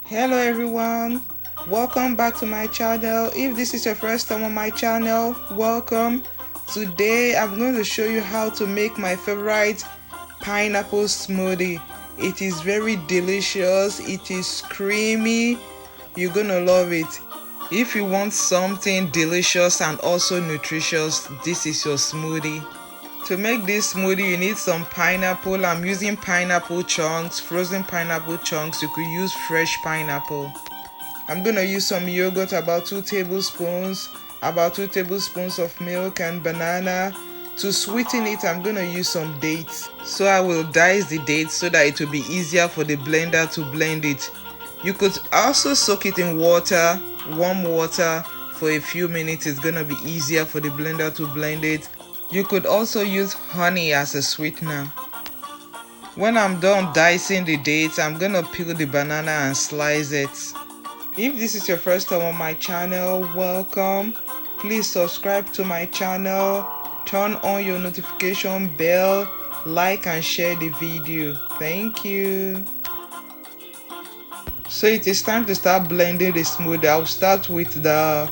Hello everyone, welcome back to my channel. If this is your first time on my channel, welcome. Today I'm going to show you how to make my favorite pineapple smoothie. It is very delicious, it is creamy, you're gonna love it. If you want something delicious and also nutritious, this is your smoothie. To make this smoothie, you need some pineapple. I'm using pineapple chunks, frozen pineapple chunks. You could use fresh pineapple. I'm gonna use some yogurt, about 2 tablespoons, about 2 tablespoons of milk and banana. To sweeten it, I'm gonna use some dates. So I will dice the dates so that it will be easier for the blender to blend it. You could also soak it in water, warm water, for a few minutes. It's gonna be easier for the blender to blend it. You could also use honey as a sweetener. When I'm done dicing the dates, I'm gonna peel the banana and slice it. If this is your first time on my channel, welcome. Please subscribe to my channel, turn on your notification bell, like and share the video. Thank you. So it is time to start blending the smoothie. I'll start with the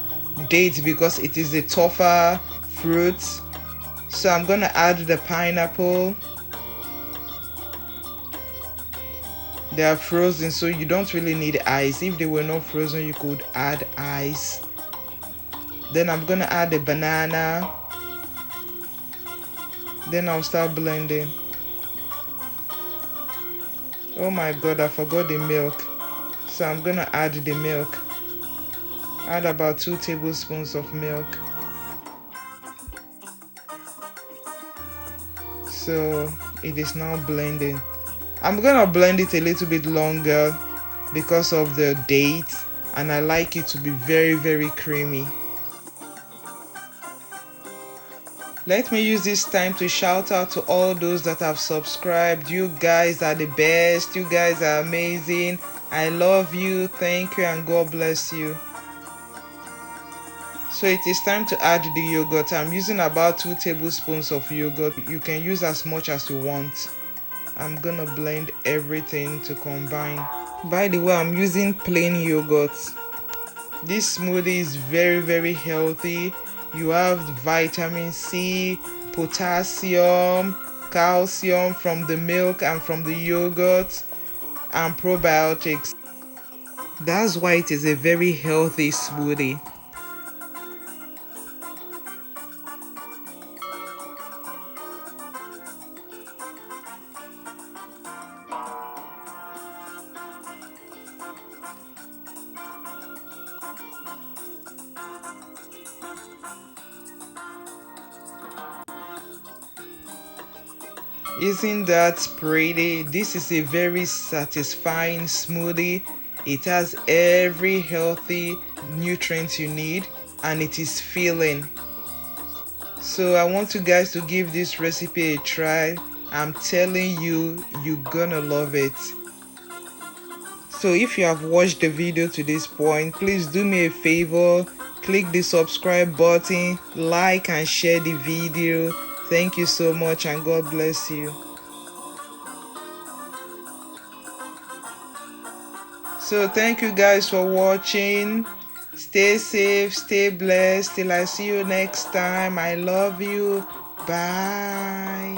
dates because it is a tougher fruit. So I'm gonna add the pineapple. They are frozen, so you don't really need ice. If they were not frozen, you could add ice. Then I'm gonna add the banana. Then I'll start blending. Oh my god, I forgot the milk. So I'm gonna add the milk. Add about 2 tablespoons of milk. So it is now blending. I'm gonna blend it a little bit longer because of the dates, and I like it to be very creamy. Let me use this time to shout out to all those that have subscribed. You guys are the best. You guys are amazing. I love you. Thank you and God bless you. So it is time to add the yogurt. I'm using about 2 tablespoons of yogurt. You can use as much as you want. I'm gonna blend everything to combine. By the way, I'm using plain yogurt. This smoothie is very healthy. You have vitamin C, potassium, calcium from the milk and from the yogurt, and probiotics. That's why it is a very healthy smoothie. Isn't that pretty? This is a very satisfying smoothie. It has every healthy nutrient you need and it is filling. So I want you guys to give this recipe a try. I'm telling you, you're gonna love it. So if you have watched the video to this point, please do me a favor, click the subscribe button, like and share the video. Thank you so much and God bless you. So thank you guys for watching. Stay safe, stay blessed. Till I see you next time. I love you. Bye.